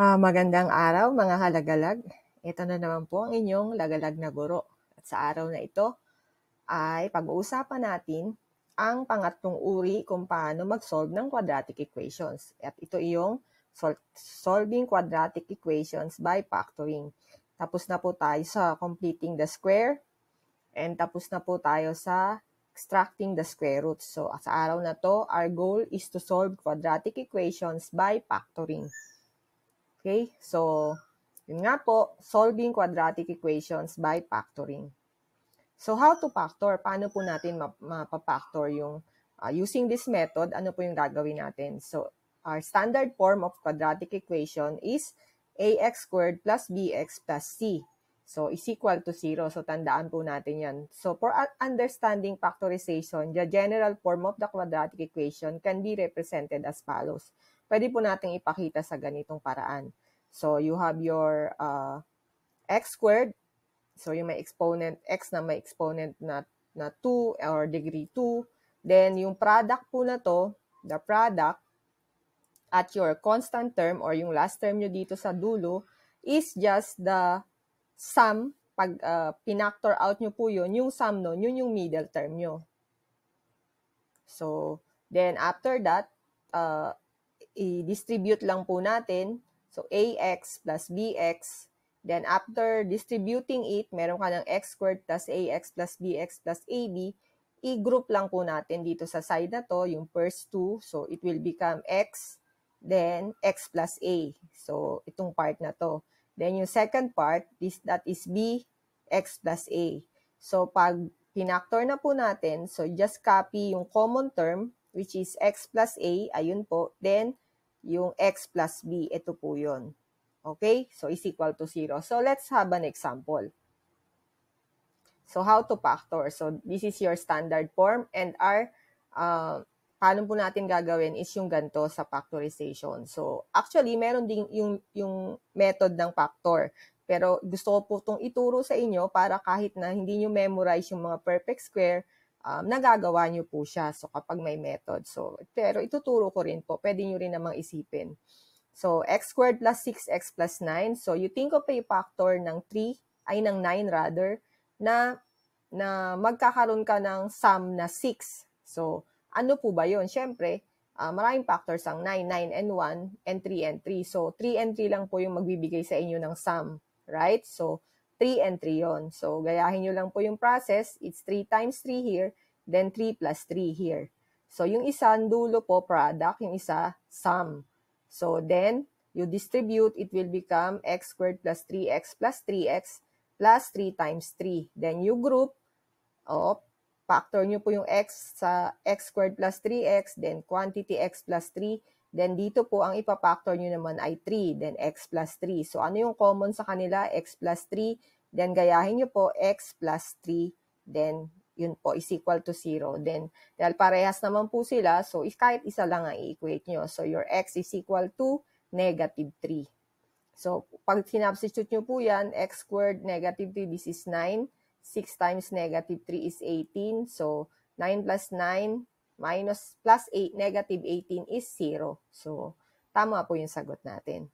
Magandang araw mga kalagalag. Ito na naman po ang inyong lagalag na guro. At sa araw na ito ay pag-uusapan natin ang pangatlong uri kung paano mag-solve ng quadratic equations. At ito yung solving quadratic equations by factoring. Tapos na po tayo sa completing the square and tapos na po tayo sa extracting the square roots. So sa araw na to, our goal is to solve quadratic equations by factoring. Okay, so yun nga po, solving quadratic equations by factoring. So how to factor? Paano po natin mapapactor yung using this method, ano po yung gagawin natin? So our standard form of quadratic equation is ax squared plus bx plus c. So is equal to 0. So tandaan po natin yan. So for understanding factorization, the general form of the quadratic equation can be represented as follows. Pwede po natin ipakita sa ganitong paraan. So you have your x squared. So yung may exponent, x na may exponent na 2 or degree 2. Then yung product po na to, the product at your constant term or yung last term nyo dito sa dulo is just the sum. Pag pinactor out nyo po yun, yung sum nun, yun yung middle term nyo. So, then after that, i-distribute lang po natin. So, ax plus bx. Then, after distributing it, meron ka ng x squared plus ax plus bx plus ab. I-group lang po natin dito sa side na to, yung first two. So, it will become x, then x plus a. So, itong part na to. Then, yung second part, that is b, x plus a. So, pag pinactor na po natin, so just copy yung common term, which is x plus a, ayun po. Then, yung x plus b, ito po yun. Okay? So, is equal to 0. So, let's have an example. So, how to factor? So, this is your standard form and our, paano po natin gagawin is yung ganito sa factorization. So, actually, meron din yung method ng factor. Pero gusto ko po itong ituro sa inyo para kahit na hindi nyo memorize yung mga perfect square, nagagawa nyo po siya. So, kapag may method. So, pero ituturo ko rin po. Pwede nyo rin namang isipin. So, x squared plus 6x plus 9. So, you think of a factor ng 3, ay ng 9 rather, na magkakaroon ka ng sum na 6. So, ano po ba yun? Siyempre, maraming factors ang 9, 9 and 1, and 3 and 3. So, 3 and 3 lang po yung magbibigay sa inyo ng sum. Right? So, 3 and 3 yon. So, gayahin nyo lang po yung process. It's 3 times 3 here, then 3 plus 3 here. So, yung isa, dulo po, product. Yung isa, sum. So, then, you distribute, it will become x squared plus 3x plus 3x plus 3 times 3. Then, you group, factor nyo po yung x sa x squared plus 3x, then quantity x plus 3. Then, dito po, ang ipapactor nyo naman ay 3, then x plus 3. So, ano yung common sa kanila? X plus 3. Then, gayahin nyo po, x plus 3. Then, yun po, is equal to 0. Then, dahil parehas naman po sila, so kahit isa lang ang i-equate nyo. So, your x is equal to negative 3. So, pag sinubstitute nyo po yan, x squared negative 3, this is 9. 6 times negative 3 is 18. So, 9 plus 9 minus plus 8, negative 18 is 0. So, tama po yung sagot natin.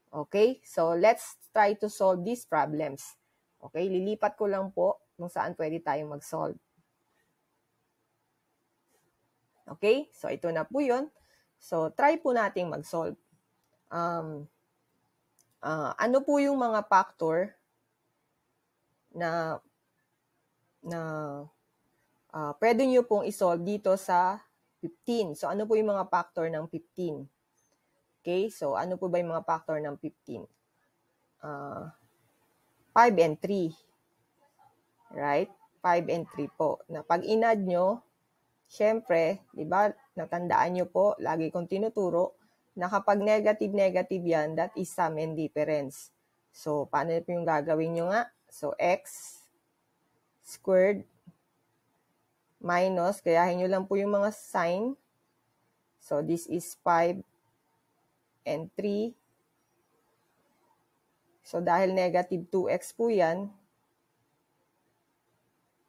Okay? So, let's try to solve these problems. Okay? Lilipat ko lang po kung saan pwede tayong mag-solve. Okay? So, ito na po yun. So, try po nating mag-solve. Ano po yung mga factor na pwede nyo pong isolve dito sa 15. So, ano po yung mga factor ng 15? Okay? So, ano po ba yung mga factor ng 15? 5 and 3. Right? 5 and 3 po. Na pag inad nyo, syempre, di ba, natandaan nyo po, lagi kong tinuturo, na kapag negative yan, that is sum and difference. So, paano po yung gagawin nyo nga? So, x squared minus, gayahin nyo lang po yung mga sign. So, this is 5 and 3. So, dahil negative 2x po yan,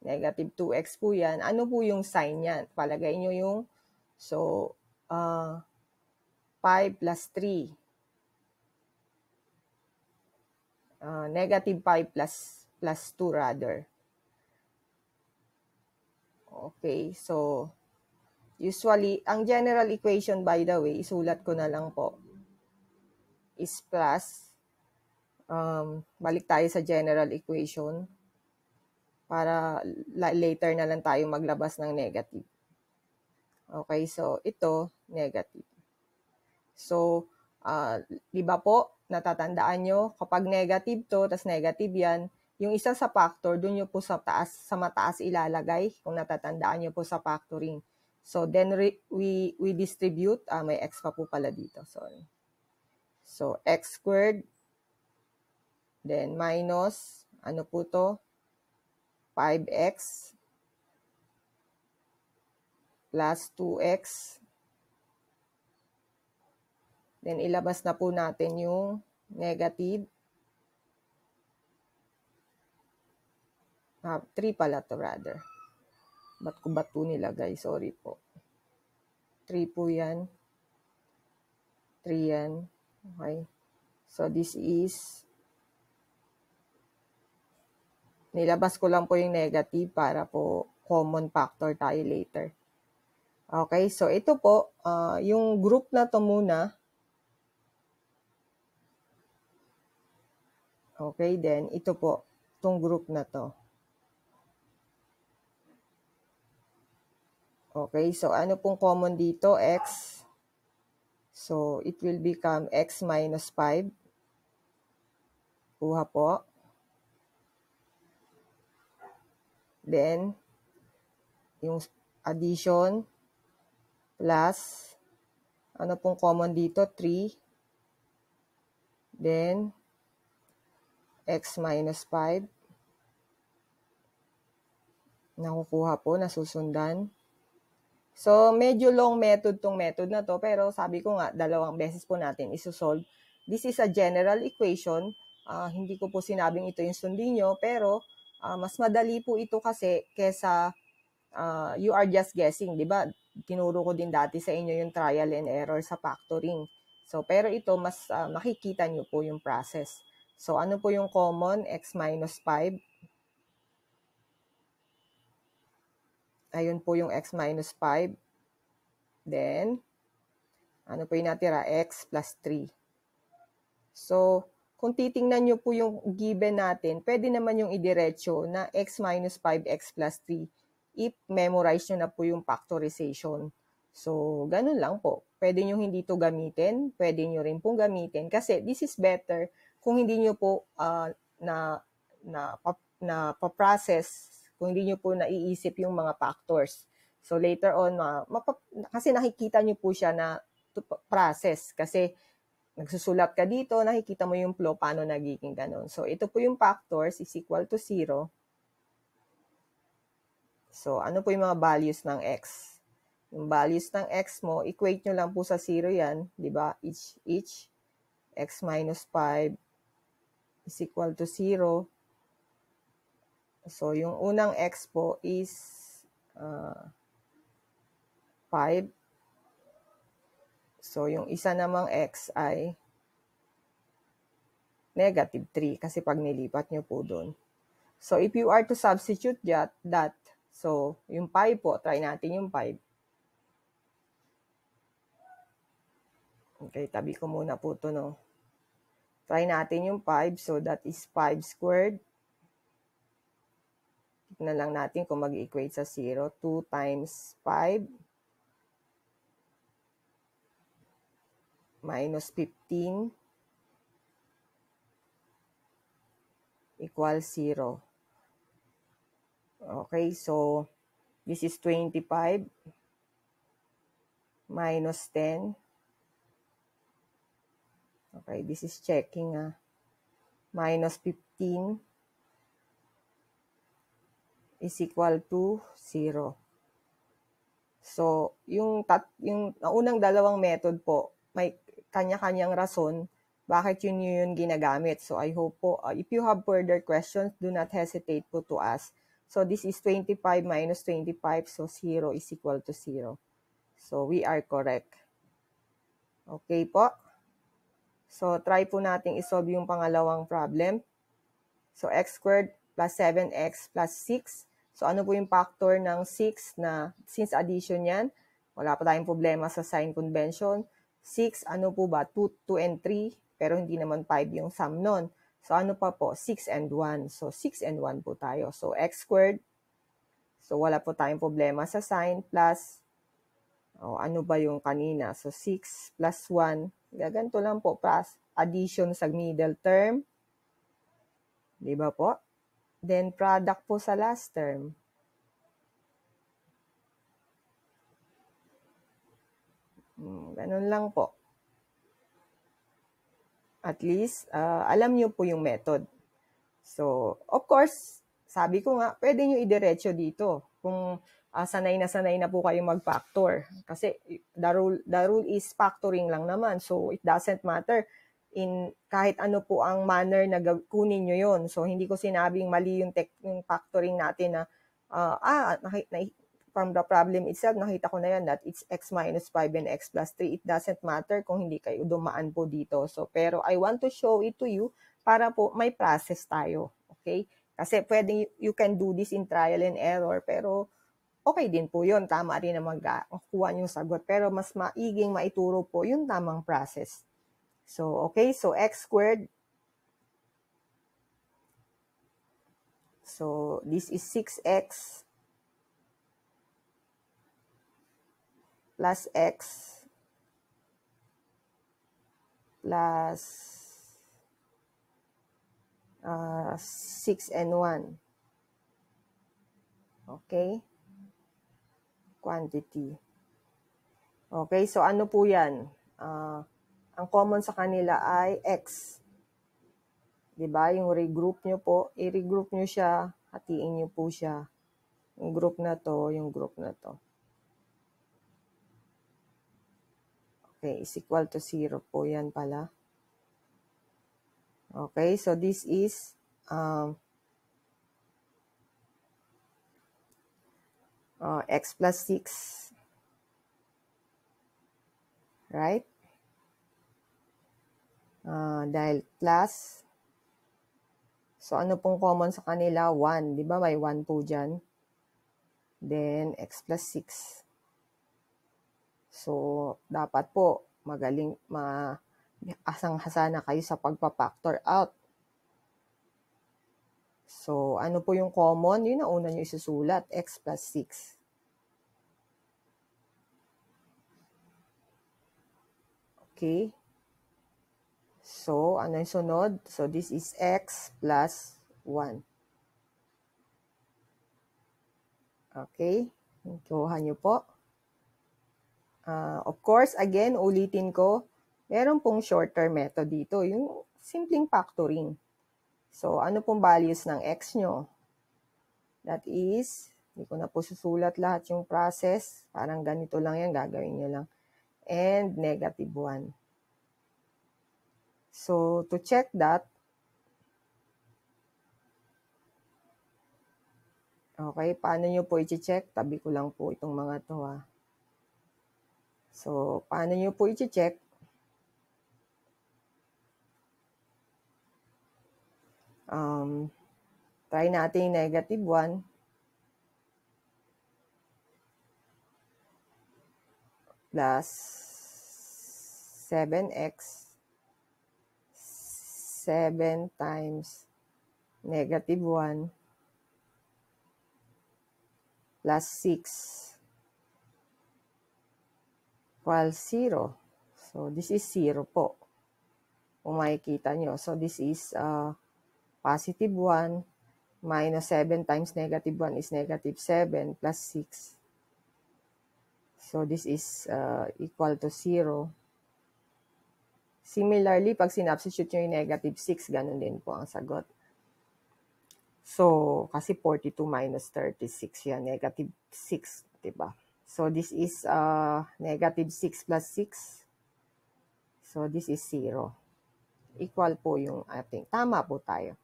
negative 2x po yan, ano po yung sign yan? Palagay nyo yung, so, 5 plus 3. negative 5 plus 2 rather. Okay, so usually, ang general equation by the way, isulat ko na lang po, is plus, balik tayo sa general equation, para later na lang tayo maglabas ng negative. Okay, so ito, negative. So, di ba po, natatandaan nyo, kapag negative to, tas negative yan, yung isa sa factor, dun nyo po sa mataas ilalagay, kung natatandaan nyo po sa factoring. So, then we distribute, may x pa po pala dito, sorry. So, x squared, then minus, ano po to? 5x plus 2x. Then, ilabas na po natin yung negative. 3 pala to rather. Ba't ko ba 2 nilagay? Sorry po. 3 po yan. 3 yan. Okay. So, this is, nilabas ko lang po yung negative para po common factor tayo later. Okay. So, ito po, yung group na to muna. Okay. Then, ito po, itong group na to. Okay, so ano pong common dito? X. So, it will become x minus 5. Kuha po. Then, yung addition plus, ano pong common dito? 3. Then, x minus 5. Nakukuha po, nasusundan. So, medyo long method tong method na to, pero sabi ko nga, 2 beses po natin isusolve. This is a general equation. Hindi ko po sinabing ito yung sundin nyo, pero mas madali po ito kasi kesa you are just guessing, di ba? Tinuro ko din dati sa inyo yung trial and error sa factoring. So, pero ito, mas makikita nyo po yung process. So, ano po yung common? X minus 5. Ayun po yung x minus 5. Then, ano po yung natira? X plus 3. So, kung titingnan nyo po yung given natin, pwede naman yung idiretso na x minus 5x plus 3 if memorize nyo na po yung factorization. So, ganun lang po. Pwede nyo hindi to gamitin, pwede nyo rin pong gamitin kasi this is better kung hindi nyo po pa-process, kung hindi nyo po naiisip yung mga factors. So, later on, kasi nakikita nyo po siya na process kasi nagsusulat ka dito, nakikita mo yung flow, paano nagiging ganun. So, ito po yung factors is equal to 0. So, ano po yung mga values ng x? Yung values ng x mo, equate nyo lang po sa 0 yan, di ba? Each x minus 5 is equal to 0. So, yung unang x po is 5. So, yung isa namang x ay negative 3 kasi pag nilipat nyo po doon. So, if you are to substitute that, so, yung 5 po, try natin yung 5. Okay, tabi ko muna po ito, no? Try natin yung 5. So, that is 5 squared. Tignan lang natin kung mag-equate sa 0. 2 times 5 minus 15 equals 0. Okay, so this is 25 minus 10. Okay, this is checking. Minus 15 is equal to 0. So, yung unang dalawang method po, may kanya-kanyang rason bakit yun ginagamit. So, I hope po, if you have further questions, do not hesitate po to ask. So, this is 25 minus 25, so 0 is equal to 0. So, we are correct. Okay po? So, try po natin isolve yung pangalawang problem. So, x squared plus 7x plus 6. So, ano po yung factor ng 6 na since addition yan, wala pa tayong problema sa sign convention. 6, ano po ba? 2 and 3, pero hindi naman 5 yung sum nun. So, ano pa po? 6 and 1. So, 6 and 1 po tayo. So, x squared. So, wala po tayong problema sa sign plus, ano ba yung kanina? So, 6 plus 1. Gaganto lang po, plus addition sa middle term. Di ba po? Then, product po sa last term. Ganun lang po. At least, alam nyo po yung method. So, of course, sabi ko nga, pwede nyo idiretso dito. Kung sanay na po kayo mag-factor. Kasi the rule is factoring lang naman. So, it doesn't matter in kahit ano po ang manner na kunin nyo yon. So, hindi ko sinabing mali yung factoring natin na from the problem itself, nakita ko na yan that it's x minus 5 and x plus 3. It doesn't matter kung hindi kayo dumaan po dito. So, pero I want to show it to you para po may process tayo. Okay? Kasi pwedeng you can do this in trial and error, pero okay din po yun. Tama rin na magkuha yung sagot. Pero mas maiging maituro po yung tamang process. So, okay. So, x squared. So, this is 6x plus x plus 6 and 1. Okay? Quantity. Okay, so ano po yan? Ang common sa kanila ay x. Diba? Yung regroup nyo po, i-regroup nyo siya, hatiin nyo po siya. Yung group na to, yung group na to. Okay, is equal to 0 po yan pala. Okay, so this is x plus 6. Right? Dahil plus, so ano pong common sa kanila? 1. Di ba may 1 po dyan? Then, x plus 6. So, dapat po magaling, asang-hasa na kayo sa pagpa-factor out. So, ano po yung common? Yun ang una nyo isusulat, x plus 6. Okay. So, ano yung sunod? So, this is x plus 1. Okay. Kuha nyo po. Of course, again, ulitin ko, meron pong short-term method dito, yung simpleng factoring. So, ano pong values ng x nyo? That is, hindi ko na po susulat lahat yung process. Parang ganito lang yan, gagawin nyo lang. And negative 1. So, to check that, okay, paano nyo po i-check? Tabi ko lang po itong mga to ha. So, paano nyo po i-check? Try natin negative 1. Plus 7x 7 times negative 1 plus 6 equals 0. So, this is 0 po. Kung makikita nyo. So, this is positive 1 minus 7 times negative 1 is negative 7 plus 6. So, this is equal to 0. Similarly, pag sinubstitute nyo yung negative 6, ganun din po ang sagot. So, kasi 42 minus 36 yan, negative 6, diba? So, this is negative 6 plus 6. So, this is 0. Equal po yung ating, tama po tayo.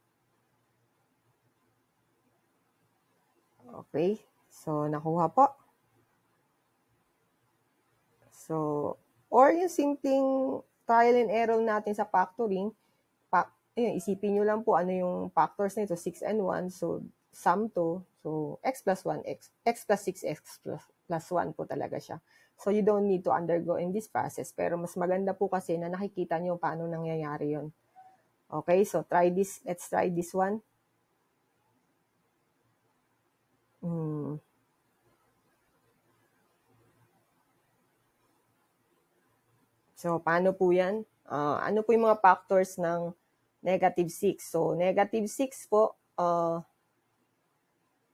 Okay, so nakuha po. So, or yung simpleng trial and error natin sa factoring, ayun, isipin nyo lang po ano yung factors nito, 6 and 1. So, sum to. So, x plus 1, x plus 6, plus 1 po talaga siya. So, you don't need to undergo in this process. Pero mas maganda po kasi na nakikita nyo paano nangyayari yon. Okay, so try this. Let's try this one. So, paano po yan? Ano po yung mga factors ng negative 6? So, negative 6 po,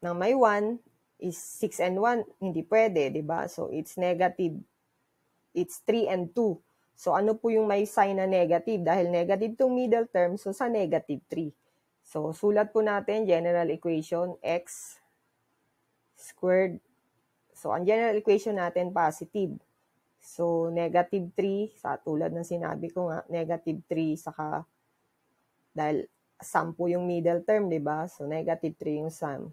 ng may 1 is 6 and 1, hindi pwede, di ba? So, it's negative. It's 3 and 2. So, ano po yung may sign na negative? Dahil negative tong middle term, so sa negative 3. So, sulat po natin, general equation, x squared. So, ang general equation natin, positive. So, negative 3, sa tulad ng sinabi ko nga, negative 3, saka, dahil sum po yung middle term, di ba? So, negative 3 yung sum.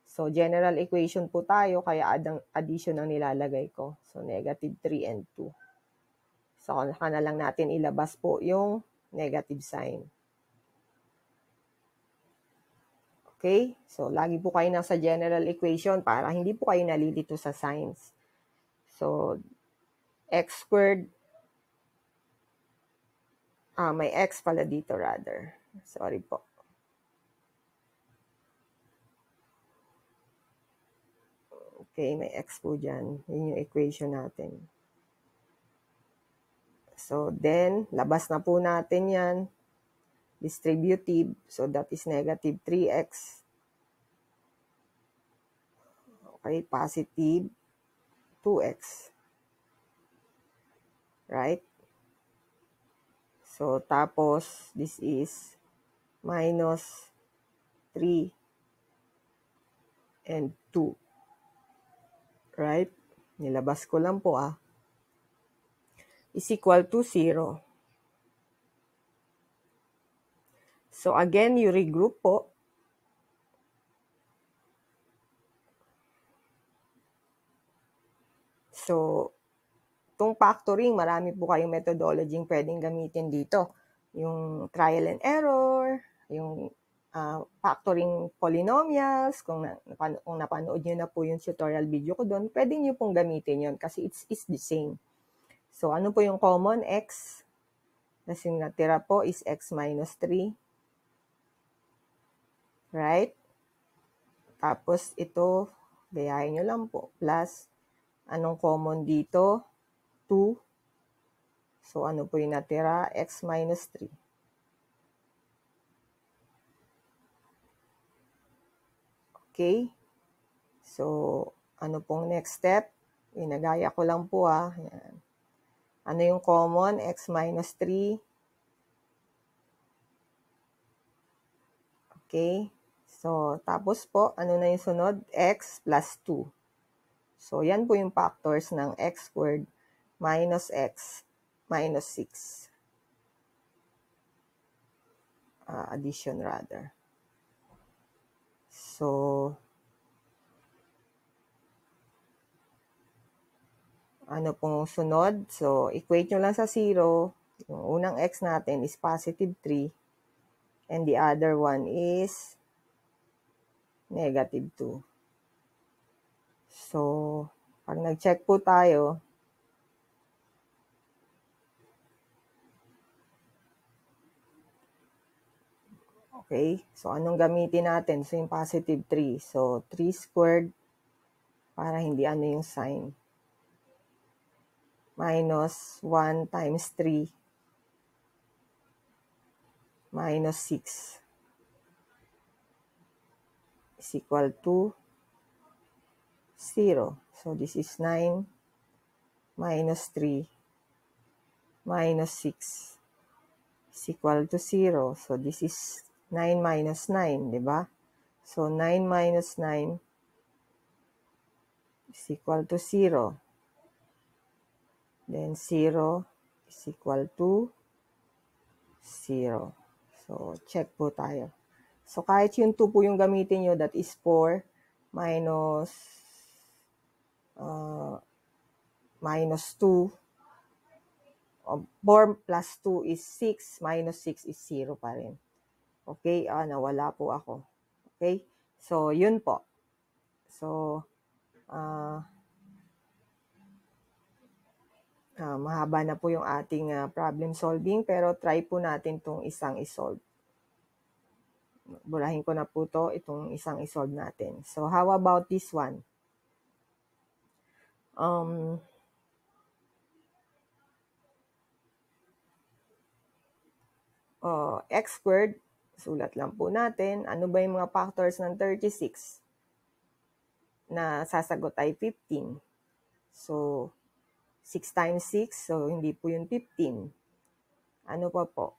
So, general equation po tayo, kaya addition ang nilalagay ko. So, negative 3 and 2. So, saka na lang natin ilabas po yung negative sign. Okay? So, lagi po kayo nasa general equation para hindi po kayo nalilito sa signs. So, x squared, may x pala dito rather. Sorry po. Okay, may x po dyan. Yun yung equation natin. So, then, labas na po natin yan. Distributive. So, that is negative 3x. Okay, positive 2x. Right? So, tapos, this is minus 3 and 2. Right? Nilabas ko lang po is equal to 0. So, again, you regroup po. So, itong factoring, marami po kayong methodology pwedeng gamitin dito. Yung trial and error, yung factoring polynomials, kung napanood nyo na po yung tutorial video ko doon, pwede nyo pong gamitin yon kasi it's the same. So, ano po yung common? X. Kasi yung natira po is x minus 3. Right? Tapos, ito, gayahin nyo lang po. Plus, anong common dito? 2. So, ano po yung natira? X minus 3. Okay? So, ano pong next step? Inagaya ko lang po Yan. Ano yung common? X minus 3. Okay? So, tapos po, ano na yung sunod? X plus 2. So, yan po yung factors ng x squared minus x minus 6. Addition rather. So, ano pong sunod? So, equate nyo lang sa 0. Yung unang x natin is positive 3. And the other one is negative 2. So, pag nag-check po tayo, okay, so anong gamitin natin? So, yung positive 3. So, 3 squared, para hindi ano yung sign. Minus 1 times 3. Minus 6. Is equal to 0. So, this is 9 minus 3 minus 6 is equal to 0. So, this is 9 minus 9, di ba? So, 9 minus 9 is equal to 0. Then, 0 is equal to 0. So, check po tayo. So, kahit yung 2 po yung gamitin nyo, that is 4 minus minus 2. 4 plus 2 is 6, minus 6 is 0 pa rin. Okay, nawala po ako. Okay, so yun po. So, mahaba na po yung ating problem solving, pero try po natin itong isang isolve. Burahin ko na po itong isang isolve natin. So, how about this one? X squared, sulat lang po natin. Ano ba yung mga factors ng 36? Na sasagot ay 15. So, 6 times 6, so hindi po yung 15. Ano pa po?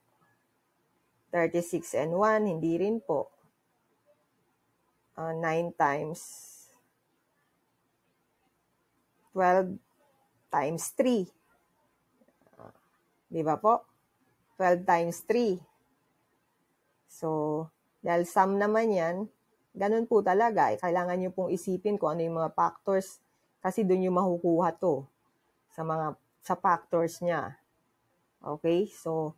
36 and 1, hindi rin po. 9 times 12 times 3. Di ba po? 12 times 3. So, dahil sum naman yan, ganun po talaga. Kailangan nyo pong isipin kung ano yung mga factors kasi doon yung makukuha to sa factors niya. Okay? So,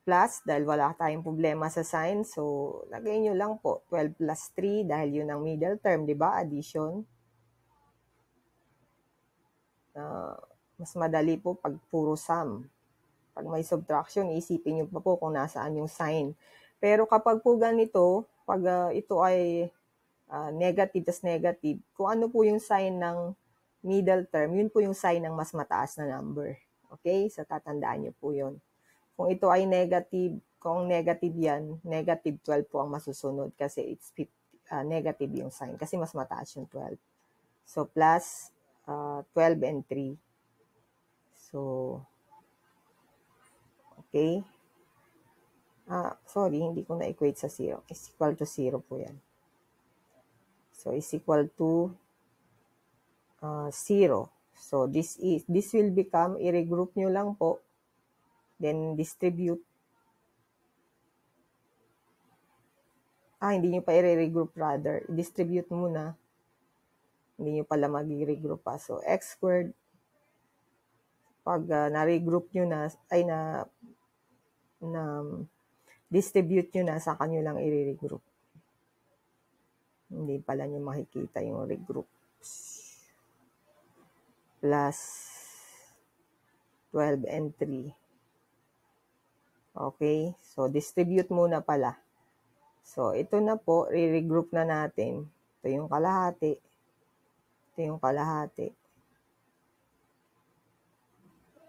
plus, dahil wala tayong problema sa sign, so, lagay nyo lang po, 12 plus 3, dahil yun ang middle term, di ba? Addition. Mas madali po pag puro sum. Pag may subtraction, isipin nyo pa po kung nasaan yung sign. Pero kapag po ganito, pag ito ay negative tas negative, kung ano po yung sign ng middle term, yun po yung sign ng mas mataas na number. Okay? So, tatandaan nyo po yun. Kung ito ay negative, kung negative yan, negative 12 po ang masusunod kasi it's negative yung sign kasi mas mataas yung 12. So, plus 12 and 3. So, okay. Sorry, hindi ko na-equate sa 0. Is equal to 0 po yan. So, is equal to 0. So, this will become, i-regroup nyo lang po. Then, distribute. Hindi nyo pa i-regroup rather. Distribute muna. Hindi nyo pala mag-regroup pa. So, x squared, pag na-regroup nyo na, distribute nyo na, sa kanyo lang i-regroup. Hindi pala nyo makikita yung regroup. Plus 12 and 3. Okay? So, distribute muna pala. So, ito na po, re-regroup na natin. Ito yung kalahati. Ito yung kalahati.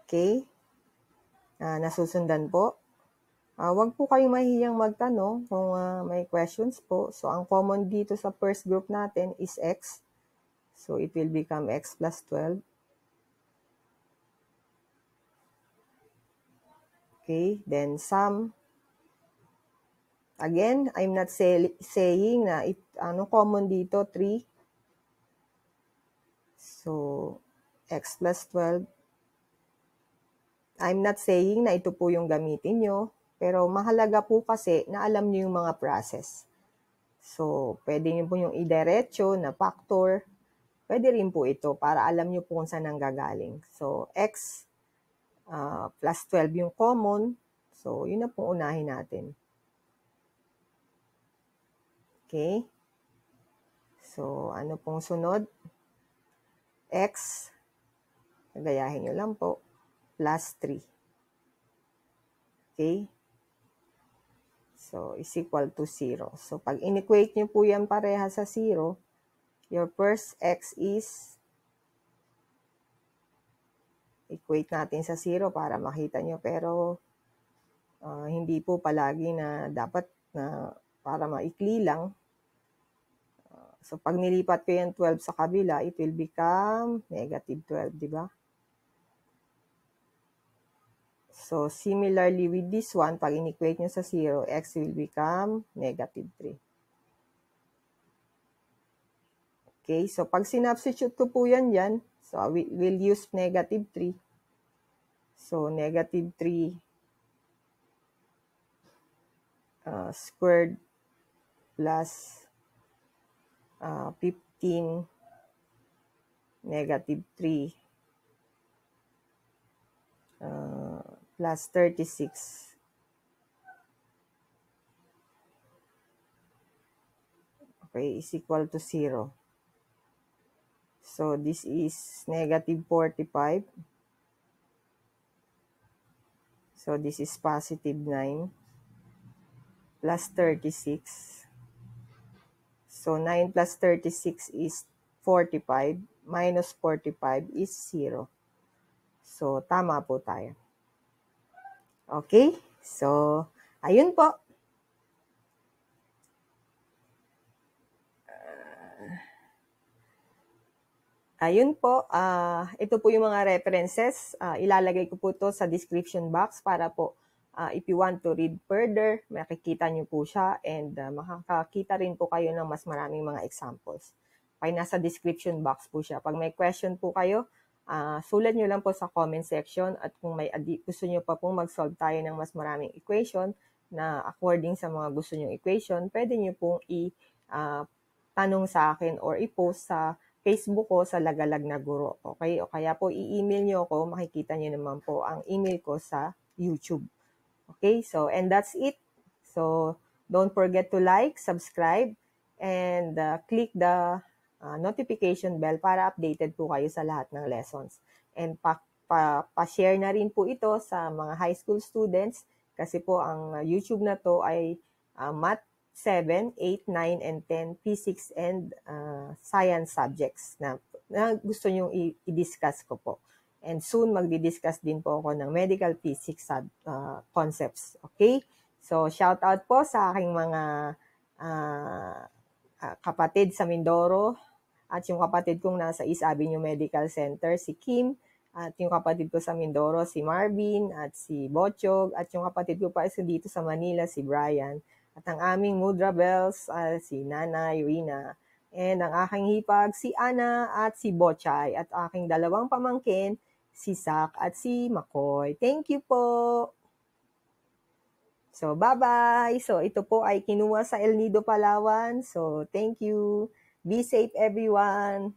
Okay? Nasusundan po. Huwag po kayong mahihiyang magtanong kung may questions po. So, ang common dito sa first group natin is x. So, it will become x plus 12. Okay? Then, sum. Again, I'm not saying na common dito, 3. So, x plus 12. I'm not saying na ito po yung gamitin nyo, pero mahalaga po kasi na alam nyo yung mga process. So, pwede nyo po yung idiretso na factor. Pwede rin po ito para alam nyo po kung saan nanggagaling. So, x plus 12 yung common. So, yun na po unahin natin. Okay? So, ano pong sunod? X, gayahin nyo lang po, plus 3. Okay? So, is equal to 0. So, pag inequate nyo po yan pareha sa 0, your first x is, equate natin sa 0 para makita nyo, pero hindi po palagi na dapat na para maikli lang. So, pag nilipat ko yung 12 sa kabila, it will become negative 12, di ba? So, similarly with this one, pag inequate nyo sa 0, x will become negative 3. Okay, so pag sinubstitute ko po yan dyan, so we'll use negative 3. So, negative 3 squared plus 15 negative 3 plus 36 okay, is equal to 0. So, this is negative 45. So, this is positive 9 plus 36. So, 9 plus 36 is 45. Minus 45 is 0. So, tama po tayo. Okay? So, ayun po. Ayun po, ito po yung mga references. Ilalagay ko po to sa description box para po if you want to read further, makikita nyo po siya and makakakita rin po kayo ng mas maraming mga examples. Okay, nasa description box po siya. Pag may question po kayo, sulat nyo lang po sa comment section at kung may gusto nyo pa pong mag-solve tayo ng mas maraming equation na according sa mga gusto nyo equation, pwede nyo pong tanong sa akin or i-post sa Facebook ko sa Lagalag na Guro. Okay? O kaya po i-email nyo ako, makikita nyo naman po ang email ko sa YouTube. Okay? So, and that's it. So, don't forget to like, subscribe, and click the notification bell para updated po kayo sa lahat ng lessons. And pa-share na rin po ito sa mga high school students kasi po ang YouTube na to ay math 7, 8, 9, and 10 physics and science subjects na gusto nyong i-discuss ko po. And soon, magdi-discuss din po ako ng medical physics concepts. Okay? So, shout out po sa aking mga kapatid sa Mindoro at yung kapatid kong nasa East Avenue Medical Center, si Kim, at yung kapatid ko sa Mindoro, si Marvin, at si Bochog, at yung kapatid ko pa dito sa Manila, si Brian. At ang aming Mudra Bells, si Nana, Irina, and ang aking hipag, si Ana at si Bochay, at aking dalawang pamangkin, si Sak at si Makoy. Thank you po! So, bye-bye! So, ito po ay kinuha sa El Nido, Palawan. So, thank you! Be safe, everyone!